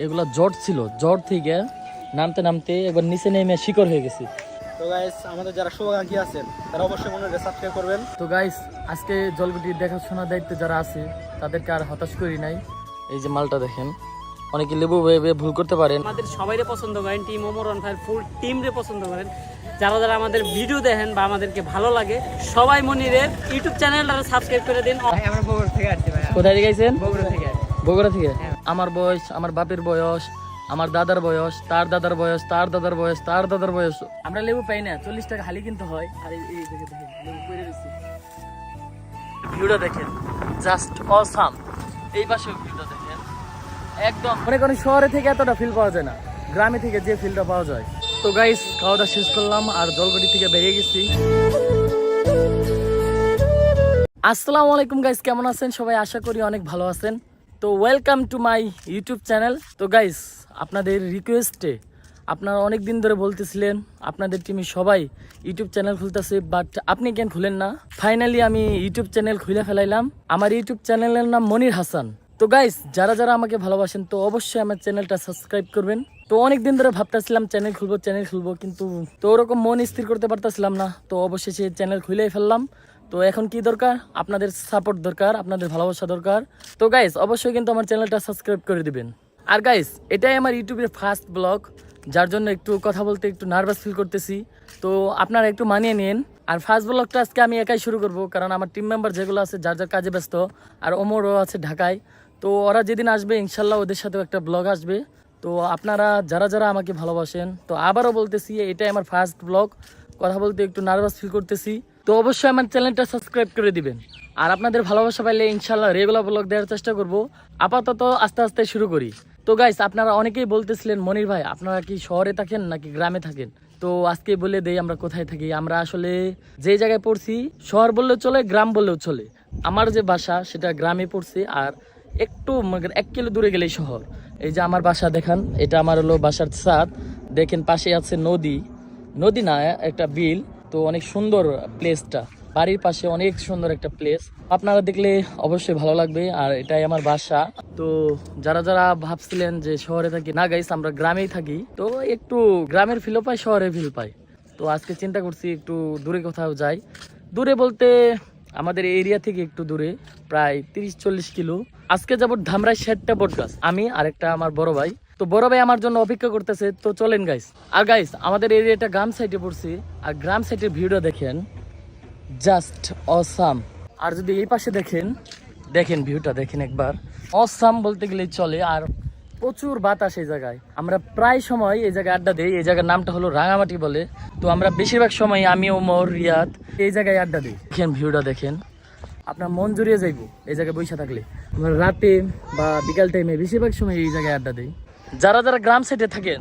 এগুলা জ্বর ছিল, জ্বর থেকে নামতে নামতে একবার নিচে নেমে শিকড় হয়ে গেছি। তো গাইস, আমাদের যারা শুভাকাঙ্ক্ষী আছেন তারা অবশ্যই মনে সাবস্ক্রাইব করবেন। তো গাইস, আজকে জলগুটির দেখাশোনার দায়িত্বে যারা আছে তাদেরকে আর হতাশ করি নাই। এই যে মালটা দেখেন, অনেকে লেবু ভেবে ভুল করতে পারেন। আমাদের সবাইরে পছন্দ করেন, টিম ওমর অন ফায়ার ফুল টিমরে পছন্দ করেন। যারা যারা আমাদের ভিডিও দেখেন বা আমাদেরকে ভালো লাগে, সবাই মনিরের ইউটিউব চ্যানেলটা সাবস্ক্রাইব করে দিন। আমরা বগুড়া থেকে আসছি ভাই। কোথায় গেছেন? বগুড়া থেকে। বগুড়া থেকে? আমার বয়স, আমার বাপের বয়স, আমার দাদার বয়স, তার দাদার বয়স, তার দাদার বয়স, তার দাদার বয়স। আমরা লেবু পাই না, 40 টাকা হালি কিনতে হয়। আর এই দেখে দেখেন লেবু পেরে দিচ্ছি। ভিউটা দেখেন, জাস্ট অসাম। এই পাশে ভিউটা দেখেন, একদম মনে করেন শহরে থেকে এতটা ফিল পাওয়া যায় না, গ্রামে থেকে যে ফিলটা পাওয়া যায়। তো গাইস, খাওয়া দাওয়া শেষ করলাম আর জলগড়ি থেকে বেরিয়ে গেছি। আসসালামু আলাইকুম গাইস, কেমন আছেন সবাই? আশা করি অনেক ভালো আছেন। তো welcome to my YouTube channel. তো গাইস, আপনাদের রিকোয়েস্টে আপনারা অনেক দিন ধরে বলতেছিলেন আপনাদের টিমে সবাই ইউটিউব চ্যানেল খুলতেছে, বাট আপনি কেন খুলেন না? ফাইনালি আমি ইউটিউব চ্যানেল খুলে ফেলাইলাম। আমার ইউটিউব চ্যানেলের নাম মনির হাসান। তো গাইস, যারা যারা আমাকে ভালোবাসেন তো অবশ্যই আমার চ্যানেলটা সাবস্ক্রাইব করবেন। তো অনেক দিন ধরে ভাবতেছিলাম চ্যানেল খুলবো, কিন্তু তো ওরকম মন স্থির করতে পারতেছিলাম না। তো অবশ্যই সেই চ্যানেল খুলেই ফেললাম। তো এখন কি দরকার? আপনাদের সাপোর্ট দরকার, আপনাদের ভালোবাসা দরকার। তো গাইস, অবশ্যই কিন্তু আমার চ্যানেলটা সাবস্ক্রাইব করে দিবেন। আর গাইস, এটাই আমার ইউটিউবের ফার্স্ট ব্লগ, যার জন্য একটু কথা বলতে একটু নার্ভাস ফিল করতেছি। তো আপনারা একটু মানিয়ে নিন। আর ফার্স্ট ব্লগটা আজকে আমি একাই শুরু করব, কারণ আমার টিম মেম্বার যেগুলো আছে যার যার কাজে ব্যস্ত, আর ওমরও আছে ঢাকায়। তো ওরা যেদিন আসবে ইনশাল্লাহ ওদের সাথেও একটা ব্লগ আসবে। তো আপনারা যারা যারা আমাকে ভালোবাসেন, তো আবারও বলতেছি এটাই আমার ফার্স্ট ব্লগ, কথা বলতে একটু নার্ভাস ফিল করতেছি। তো অবশ্যই আমার চ্যানেলটা সাবস্ক্রাইব করে দিবেন। আর আপনাদের ভালোবাসা পাইলে ইনশাল্লাহ রেগুলার ব্লগ দেওয়ার চেষ্টা করব। আপাতত আস্তে আস্তে শুরু করি। তো গাইস, আপনারা অনেকেই বলতেছিলেন মনির ভাই আপনারা কি শহরে থাকেন নাকি গ্রামে থাকেন? তো আজকে বলে দেই আমরা কোথায় থাকি। আমরা আসলে যে জায়গায় পড়ছি, শহর বললেও চলে, গ্রাম বললেও চলে। আমার যে বাসা সেটা গ্রামে পড়ছে, আর একটু 1 কিলো দূরে গেলেই শহর। এই যে আমার বাসা দেখান, এটা আমার হলো বাসার ছাদ। দেখেন পাশে আছে নদী, নদী না একটা বিল। তো অনেক সুন্দর প্লেসটা, বাড়ির পাশে অনেক সুন্দর একটা প্লেস, আপনারা দেখলে অবশ্যই ভালো লাগবে। আর এটাই আমার বাসা। তো যারা যারা ভাবছিলেন যে শহরে থাকি, না গাইস, আমরা গ্রামেই থাকি। তো একটু গ্রামের ফিলও পাই, শহরের ফিল পাই। তো আজকে চিন্তা করছি একটু দূরে কোথাও যাই। দূরে বলতে আমাদের এরিয়া থেকে একটু দূরে, প্রায় 30-40 কিলো। আজকে যাবো ধামরাই 60টা বটগাছ, আমি আর একটা আমার বড় ভাই। তো বড় ভাই আমার জন্য অপেক্ষা করতেছে। তো চলেন গাইস। আর গাইস, আমাদের এরিয়াটা গ্রাম সাইডে পড়ছি, আর গ্রাম সাইডের ভিউটা দেখেন, জাস্ট অসাম। আর যদি এই পাশে দেখেন ভিউটা দেখেন একবার, অসাম বলতে গেলেই চলে। আর প্রচুর বাতাস এই জায়গায়। আমরা প্রায় সময় এই জায়গায় আড্ডা দিই। এই জায়গার নামটা হলো রাঙামাটি বলে। তো আমরা বেশিরভাগ সময়, আমি ওমর, রিয়াদ, এই জায়গায় আড্ডা দিই। দেখেন ভিউটা দেখেন, আপনার মন জড়িয়ে যাইব এই জায়গায় বসে থাকলে। আমরা রাতে বা বিকাল টাইমে বেশিরভাগ সময় এই জায়গায় আড্ডা দিই। যারা যারা গ্রাম সাইডে থাকেন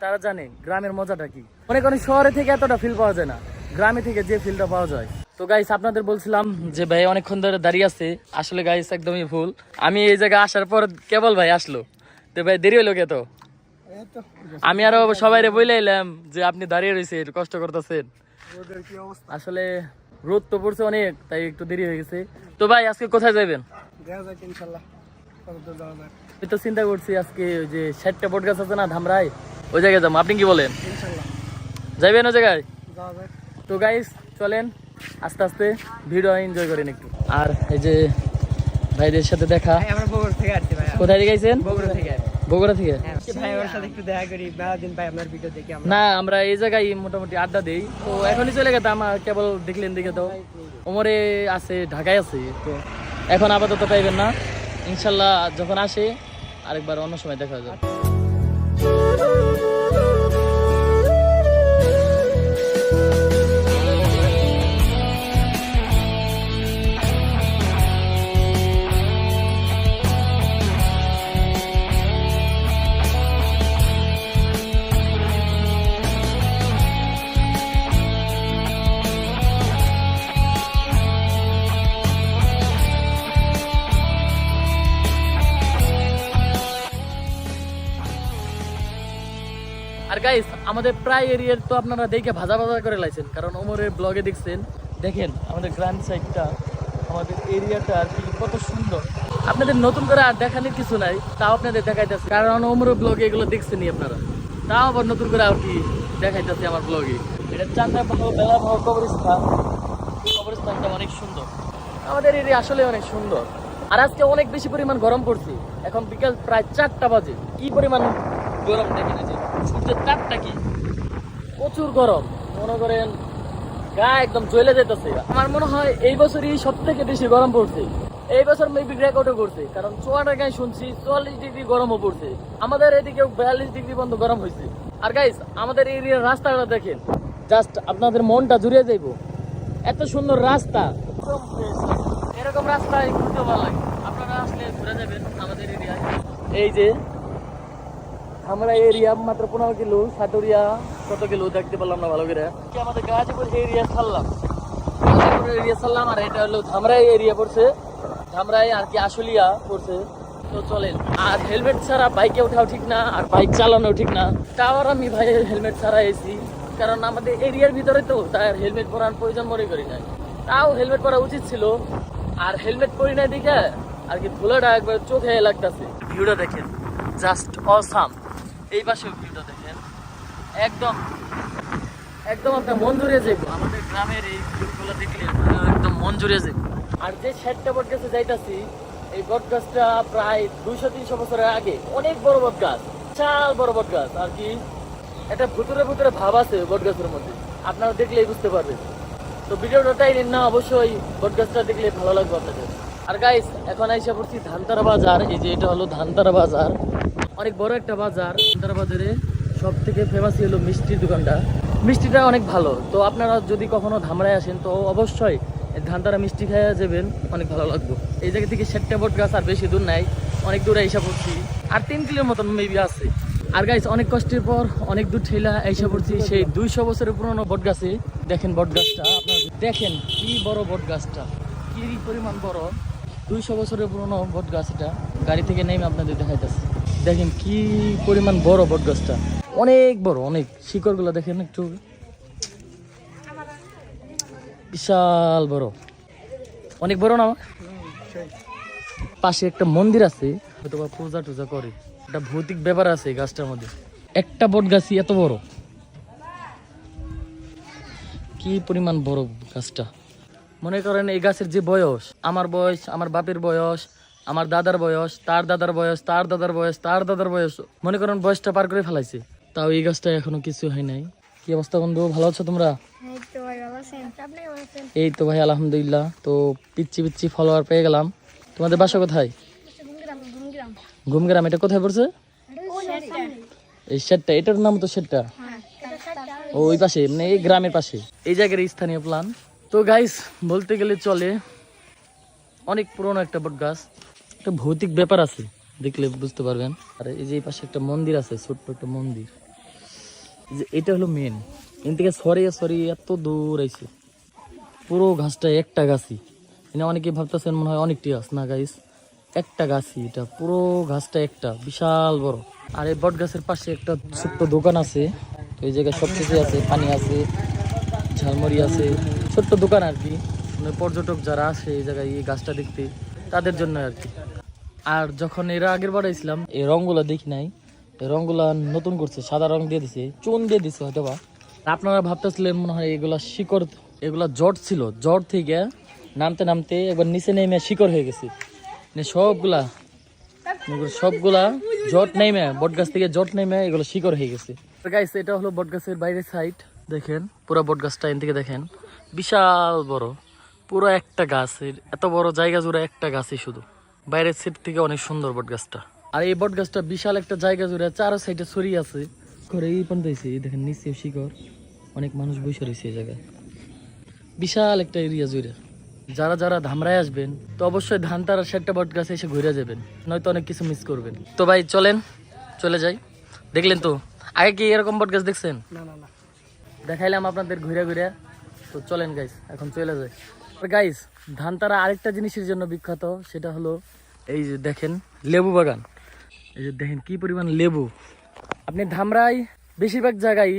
তারা জানে গ্রামের মজাটা কি। মনে করেন শহরে থেকে এতটা ফিল পাওয়া যায় না, গ্রামে থেকে যে ফিলটা পাওয়া যায়। তো গাইস, আপনাদের বলছিলাম যে ভাই অনেকক্ষণ ধরে দাঁড়িয়ে আছে। আসলে গাইস একদমই ভুল, আমি এই জায়গায় আসার পর কেবল ভাই আসলো। তো ভাই দেরি হইলো কে? তো আমি আরো সবাইরে বইলে এলাম যে আপনি দাঁড়িয়ে রয়েছেন, কষ্ট করতেছেন। আসলে রোদ তো পড়ছে অনেক, তাই একটু দেরি হয়ে গেছে। তো ভাই আজকে কোথায় যাবেন? আমি তো চিন্তা করছি আজকে ওই যে 60টা বট গাছ আছে না ধামরাই, ওই জায়গায় যাবো। আপনি কি বলেন, যাবেন ওই জায়গায়? তো গাইস চলেন আস্তে আস্তে ভিডিও এনজয় করেন একটু। আর এই যে ভাইদের সাথে দেখা। আমরা বগুড়া থেকে আসছি ভাই। কোথায় গেছেন? বগুড়া থেকে। বগুড়া থেকে? ভাই ওর সাথে একটু দেখা করি, মেলাদিন ভাই আপনার ভিডিও দেখি আমরা। না, আমরা এই জায়গায় মোটামুটি আড্ডা দেই। তো এখনই চলে গেতাম, কেবল দেখলেন দেখে। তো ওমরে আছে, ঢাকায় আছে। তো এখন আপাতত পাইবেন না, ইনশাল্লাহ যখন আসে আরেকবার অন্য সময় দেখা যাবে। আর গাইস, আমাদের প্রায় এরিয়ার তো আপনারা দেখে ভাজা ভাজা করে লাইছেন, কারণ ওমরের ব্লগে দেখছেন। দেখেন আমাদের গ্রাম সাইডটা আমাদের এরিয়াটা আর কি কত সুন্দর। আপনাদের নতুন করে আর দেখানোর কিছু নাই, তাও আপনাদের দেখাইতেছে, কারণ ওমর ব্লগে এগুলো দেখছেনি আপনারা, তাও আবার নতুন করে আর কি দেখাইতেছে আমার ব্লগে। এটা চান্দা বেলা কবরস্থান, কবরস্থানটা অনেক সুন্দর। আমাদের এরিয়া আসলে অনেক সুন্দর। আর আজকে অনেক বেশি পরিমাণ গরম পড়ছে। এখন বিকাল প্রায় 4টা বাজে। কি পরিমাণ গরম দেখেন, যে সূর্যের তাপটা কি প্রচুর গরম, মনে করেন গা একদম জ্বলে যেতেছে। আমার মনে হয় এই বছরই সব থেকে বেশি গরম পড়ছে। এই বছর মেবি রেকর্ডও করছে, কারণ চুয়াডাঙ্গায় শুনছি 44 ডিগ্রি গরমও পড়ছে। আমাদের এদিকে 42 ডিগ্রি পর্যন্ত গরম হয়েছে। আর গাইস, আমাদের এরিয়ার রাস্তাটা দেখেন, জাস্ট আপনাদের মনটা জুড়িয়ে যাইব। এত সুন্দর রাস্তা, এরকম রাস্তায় ঘুরতে ভালো লাগে। আপনারা আসলে ঘুরে যাবেন আমাদের এরিয়ায়। এই যে আমরা এরিয়া মাত্র 15 কিলো, সাটুরিয়া কত কিলো দেখতে পারলাম না ভালো করে। আমাদের গাজীপুর এরিয়া ছাড়লাম, গাজীপুর এরিয়া ছাড়লাম, আর এটা হলো ধামরাই এরিয়া পড়ছে, ধামরাই আর কি আশুলিয়া পড়ছে। তো চলেন। আর হেলমেট ছাড়া বাইকে ওঠাও ঠিক না, আর বাইক চালানো ঠিক না। তাও আর আমি ভাই হেলমেট ছাড়া এসি, কারণ আমাদের এরিয়ার ভিতরে তো তাই হেলমেট পরার প্রয়োজন মনে করি না। তাও হেলমেট পরা উচিত ছিল, আর হেলমেট পরি নাই দেখে আর কি ধুলাটা একবার চোখে লাগতেছে। ভিউটা দেখেন, জাস্ট অসাম। এই পাশে ভিউটা দেখেন, একদম একদম আপনার মন জুড়িয়ে যাইব। আমাদের গ্রামের এই ভিউগুলো দেখলে একদম মন জুড়িয়ে যাইব। আর যে শেডটা বট গাছে যাইতাছি, এই বট গাছটা প্রায় 200-300 বছরের আগে, অনেক বড় বট গাছ, বিশাল বড় বট গাছ। আর কি একটা ভুতুরে ভুতুরে ভাব আছে বট গাছের মধ্যে, আপনারা দেখলেই বুঝতে পারবেন। তো ভিডিওটা তাই নিন না, অবশ্যই বট গাছটা দেখলে ভালো লাগবে আপনাদের। আর গাইস, এখন আইসা পড়ছি ধানতারা বাজার। এই যে এটা হলো ধানতারা বাজার, অনেক বড় একটা বাজার। ধানতারা বাজারে সব থেকে ফেমাস হলো মিষ্টির দোকানটা, মিষ্টিটা অনেক ভালো। তো আপনারা যদি কখনো ধামরায় আসেন তো অবশ্যই ধানতারা মিষ্টি খাইয়া যাবেন, অনেক ভালো লাগবে। এই জায়গা থেকে 7টা বট গাছ, আর বেশি দূর নাই, অনেক দূরে আইসা পড়ছি, আর 3 কিলোর মতন মেবি আছে। আর গাইস, অনেক কষ্টের পর অনেক দূর ঠেলা আইসা পড়ছি সেই 200 বছরের পুরনো বট গাছে। দেখেন বট গাছটা, আপনারা দেখেন কি বড় বট গাছটা, কি পরিমাণ বড়। 200 বছরের পুরনো বট গাছ। এটা গাড়ি থেকে নেমে আপনাদের দেখাইতেছে, দেখেন কি পরিমাণ বড় বট গাছটা, অনেক বড়, অনেক। শিকড়গুলো দেখেন একটু, বিশাল বড়, অনেক বড় না? পাশে একটা মন্দির আছে, হয়তো বা পূজা টুজা করে, একটা ভৌতিক ব্যাপার আছে এই গাছটার মধ্যে। একটা বট গাছই এত বড়, কি পরিমাণ বড় গাছটা। মনে করেন এই গাছের যে বয়স, আমার বয়স, আমার বাপের বয়স, আমার দাদার বয়স, তার দাদার বয়স, তার দাদার বয়স, তার দাদার বয়স, মনে করেন বয়সটা পার করে ফেলাইছে। তাও এই গাছটা এখনো কিছু হয় নাই। কি অবস্থা বন্ধু, ভালো আছো তোমরা? এই তো ভাই আলহামদুলিল্লাহ। তো পিচ্ছি পিচ্ছি ফলোয়ার পেয়ে গেলাম। তোমাদের বাসা কোথায়? ঘুমগ্রাম। এটা কোথায় পড়ছে? এই শেডটা, এটার নাম তো শেডটা, ওই পাশে, মানে এই গ্রামের পাশে, এই জায়গার স্থানীয় প্ল্যান। তো গাইস, বলতে গেলে চলে, অনেক পুরনো একটা বট গাছ, একটা ভৌতিক ব্যাপার আছে, দেখলে বুঝতে পারবেন। আর এই যে এই পাশে একটা মন্দির আছে, ছোট্ট একটা মন্দির। যে এটা হলো মেন, এখান থেকে সরিয়ে সরিয়ে এত দূর আইছে। পুরো গাছটা একটা গাছই, মানে অনেকে ভাবতেছেন মনে হয় অনেকটি গাছ, না গাইস, একটা গাছই এটা, পুরো গাছটা একটা বিশাল বড়। আর এই বট গাছের পাশে একটা ছোট্ট দোকান আছে। তো এই জায়গায় সব কিছু আছে, পানি আছে, ঝালমুড়ি আছে, ছোট্ট দোকান আর কি। মানে পর্যটক যারা আসে এই জায়গায় এই গাছটা দেখতে, তাদের জন্য আর কি। আর যখন এরা আগের বার আইছিলাম, এই রংগুলা দেখি নাই, এই রংগুলা নতুন করছে, সাদা রং দিয়ে দিছে, চুন দিয়ে দিছে হয়তো বা। আপনারা ভাবতেছিলেন মনে হয় এগুলা শিকড়, এগুলা জট ছিল, জট থেকে নামতে নামতে একবার নিচে নেমে শিকড় হয়ে গেছে। মানে সবগুলা জট নেমে, বট গাছ থেকে জট নেমে এগুলো শিকড় হয়ে গেছে। গাইস, এটা হলো বট গাছের বাইরের সাইড, দেখেন পুরো বট গাছটা এখান থেকে দেখেন, বিশাল বড়, পুরো একটা গাছের এত বড় জায়গা জুড়ে একটা গাছই শুধু। বাইরের সাইড থেকে অনেক সুন্দর বট গাছটা। আর এই বট গাছটা বিশাল একটা জায়গা জুড়ে চার সাইডে ছড়িয়ে আছে, করে এই পর্যন্ত দেখেন নিচে শিকড়, অনেক মানুষ বসে রয়েছে এই জায়গায়, বিশাল একটা এরিয়া জুড়ে। যারা যারা ধামরায় আসবেন তো অবশ্যই ধানতারার 7টা বট গাছে এসে ঘুরে যাবেন, নয়তো অনেক কিছু মিস করবেন। তো ভাই চলেন, চলে যাই। দেখলেন তো, আগে কি এরকম বট গাছ দেখছেন? না না না, দেখাইলাম আপনাদের ঘুরে ঘুরে। তো চলেন গাইস, এখন চলে যাই। গাইস, ধানতারা আরেকটা জিনিসের জন্য বিখ্যাত, সেটা হলো এই যে দেখেন লেবু বাগান। এই যে দেখেন কি পরিমাণ লেবু। আপনি ধামরায় বেশিরভাগ জায়গায়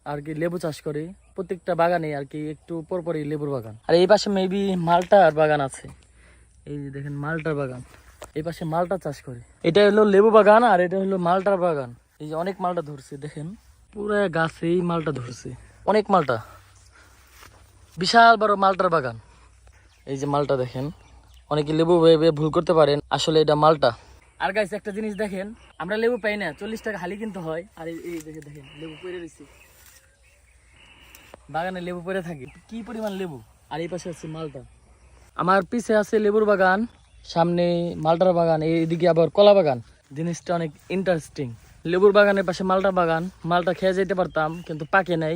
আর কি লেবু চাষ করে, প্রত্যেকটা বাগানে আর কি একটু পরপরই লেবুর বাগান। আর এই পাশে মেবি মালটার বাগান আছে, এই যে দেখেন মালটার বাগান, এই পাশে মালটা চাষ করে। এটা হলো লেবু বাগান আর এটা হলো মালটার বাগান। এই যে অনেক মালটা ধরছে, দেখেন পুরো গাছেই মালটা ধরছে, অনেক মালটা, বিশাল বড় মালটার বাগান। এই যে মালটা দেখেন, অনেকে লেবু ভেবে ভুল করতে পারেন, আসলে এটা মালটা। আর গাইস একটা জিনিস দেখেন, আমরা লেবু পাই না, 40 টাকা হালি কিনতে হয়। আর এই দেখেন লেবু পড়ে রয়েছে, বাগানে লেবু পড়ে থাকে, কি পরিমাণ লেবু। আর এই পাশে আছে মালটা, আমার পিছে আছে লেবুর বাগান, সামনে মালটার বাগান, এইদিকে আবার কলা বাগান। জিনিসটা অনেক ইন্টারেস্টিং। লেবুর বাগানের পাশে মালটা বাগান, মালটা খেয়ে যেতে পারতাম কিন্তু পাকে নাই,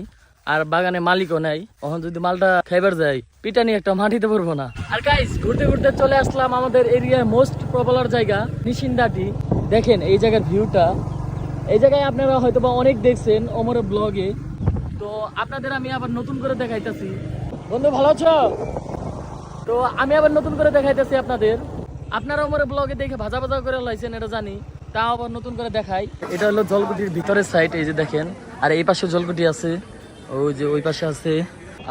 আর বাগানে মালিকও নাই। এখন যদি মালটা খাইবার যাই, পিটা নিয়ে একটা মাটিতে পড়বো না। আর গাইস ঘুরতে ঘুরতে চলে আসলাম আমাদের এরিয়ার মোস্ট পপুলার জায়গা নিশিন্দাটি। দেখেন এই জায়গার ভিউটা, এই জায়গায় আপনারা হয়তো বা অনেক দেখছেন ওমরের ব্লগে, তো আপনাদের আমি আবার নতুন করে দেখাইতেছি। বন্ধু ভালো আছো? তো আমি আবার নতুন করে দেখাইতেছি আপনাদের। আপনারা ওমরের ব্লগে দেখে ভাজা ভাজা করে লাইছেন এটা জানি, তাও আবার নতুন করে দেখাই। এটা হলো জলকুটির ভিতরের সাইড, এই যে দেখেন। আর এই পাশে জলকুটি আছে, ওই যে ওই পাশে আছে।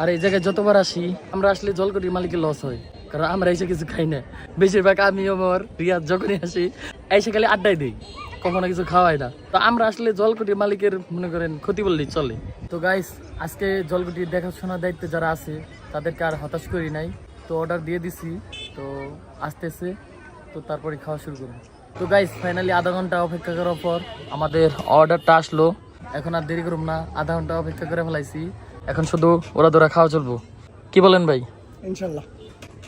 আর এই জায়গায় যতবার আসি আমরা, আসলে জলকুটির মালিকের লস হয়, কারণ আমরা এসে কিছু খাই না। বেশিরভাগ আমি ওমর রিয়াদ যখনই আসি এসে খালি আড্ডাই দিই, কখনো কিছু খাওয়াই না। তো আমরা আসলে জলকুটির মালিকের মনে করেন ক্ষতি বললেই চলে। তো গাইস আজকে জলকুটির দেখাশোনার দায়িত্বে যারা আছে তাদেরকে আর হতাশ করি নাই, তো অর্ডার দিয়ে দিছি, তো আসতেছে, তো তারপরে খাওয়া শুরু করবো। তো গাইস ফাইনালি আধা ঘন্টা অপেক্ষা করার পর আমাদের অর্ডারটা আসলো। এখন আর দেরি করব না, আধা ঘন্টা অপেক্ষা করে ফেলাইছি, এখন শুধু ওরা দোরা খাওয়া চলবো। কি বলেন ভাই? ইনশাল্লাহ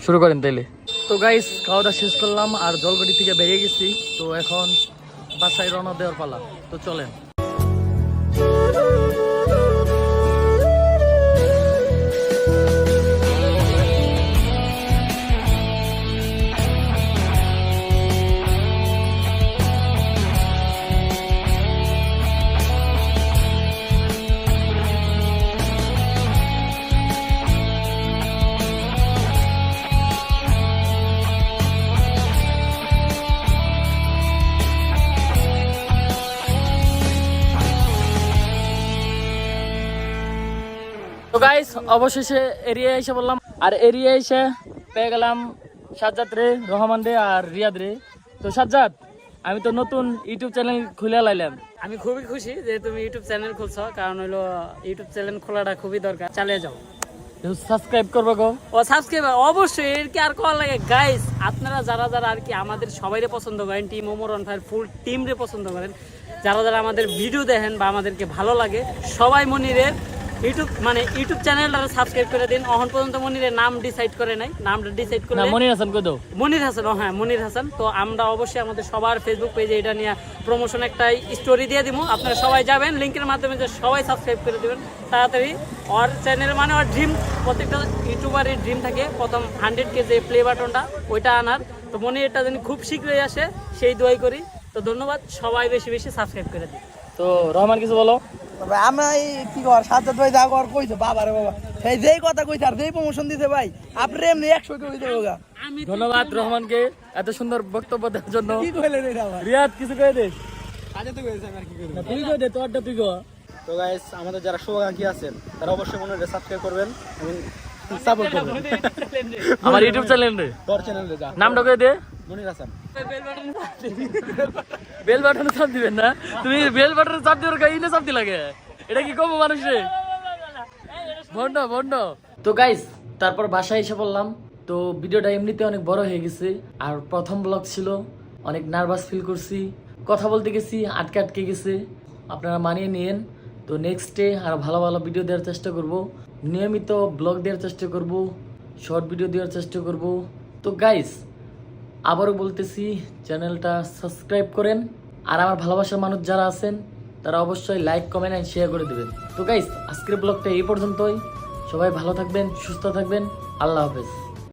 শুরু করেন তাইলে। তো গাইস খাওয়া দাওয়া শেষ করলাম আর জলকুটি থেকে বেরিয়ে গেছি, তো এখন বাসায় রওনা দেওয়ার পালা, তো চলেন। তো গাইস অবশেষে এরিয়া এসে বললাম, আর এরিয়া এসে পেয়ে গেলাম সাজ্জাদ রে, রহমান রে আর রিয়াদ রে। তো সাজ্জাদ, আমি তো নতুন ইউটিউব চ্যানেল খুলে লাইলাম। আমি খুবই খুশি যে তুমি ইউটিউব চ্যানেল খুলছো, কারণ হলো ইউটিউব চ্যানেল খোলাটা খুবই দরকার, চালিয়ে যাও। সাবস্ক্রাইব করবো গো। ও সাবস্ক্রাইব অবশ্যই, এর কি আর কল লাগে। গাইস আপনারা যারা যারা আর কি আমাদের সবাইরে পছন্দ করেন, team Omar on fire full team রে পছন্দ করেন, যারা যারা আমাদের ভিডিও দেখেন বা আমাদেরকে ভালো লাগে, সবাই মনিরের ইউটিউব চ্যানেলটা সাবস্ক্রাইব করে দিন। এখন পর্যন্ত মনিরের নাম ডিসাইড করে নাই, নামটা ডিসাইড করে মনির হাসান কই দাও? মনির হাসান, হ্যাঁ মনির হাসান। তো আমরা অবশ্যই আমাদের সবার ফেসবুক পেজে এটা নিয়ে প্রমোশন একটা স্টোরি দিয়ে দিব, আপনারা সবাই যাবেন, লিঙ্কের মাধ্যমে যে সবাই সাবস্ক্রাইব করে দেবেন তাড়াতাড়ি। ওর চ্যানেল মানে ওর ড্রিম, প্রত্যেকটা ইউটিউবারের ড্রিম থাকে প্রথম 100K যে প্লে বাটনটা ওইটা আনার। তো মনির এটা যেন খুব শীঘ্রই আসে সেই দোয়াই করি। তো ধন্যবাদ, সবাই বেশি বেশি সাবস্ক্রাইব করে দিন। তো রহমান কিছু বলো। আমরা কি কর সাজ্জাদ ভাই যা কর কইছে, বাবা রে বাবা, এই যেই কথা কইছে আর যেই প্রমোশন দিতে ভাই, আপনি এমনি 100 কে কইতে হোগা। ধন্যবাদ রহমানকে এত সুন্দর বক্তব্য দেওয়ার জন্য। কি কইলেন এটা ভাই? রিয়াদ কিছু কই দে। কাজে তো কইছে, আমি আর কি করব। তুই কই দে, তোরটা তুই কো। তো গাইস আমাদের যারা শুভাকাঙ্ক্ষী আছেন তারা অবশ্যই মনে সাবস্ক্রাইব করবেন এবং সাপোর্ট করবেন আমার ইউটিউব চ্যানেল রে, তোর চ্যানেলে যা নামটা কই দে। মনির হাসান। বেল বাটনে চাপ দিবেন না, তুমি বেল বাটনে চাপ দিওর গাইলে চাপ দি লাগে, এটা কি কম মানুষ রে, বন্ড বন্ড। তো গাইস তারপর বাসায় এসে বললাম, তো ভিডিওটা এমনিতে অনেক বড় হয়ে গেছে, আর প্রথম ব্লগ ছিল, অনেক নার্ভাস ফিল করছি, কথা বলতে গেছি আটকে আটকে গেছে, আপনারা মানিয়ে নিয়েন। তো নেক্সট ডে আর ভালো ভালো ভিডিও দেওয়ার চেষ্টা করব, নিয়মিত ব্লগ দেওয়ার চেষ্টা করব, শর্ট ভিডিও দেওয়ার চেষ্টা করব। তো গাইস আবারও বলতেছি, চ্যানেলটা সাবস্ক্রাইব করেন, আর আমার ভালোবাসার মানুষ যারা আছেন তারা অবশ্যই লাইক কমেন্ট এন্ড শেয়ার করে দেবেন। তো গাইস আজকের ব্লগটা এই পর্যন্তই, সবাই ভালো থাকবেন, সুস্থ থাকবেন, আল্লাহ হাফেজ।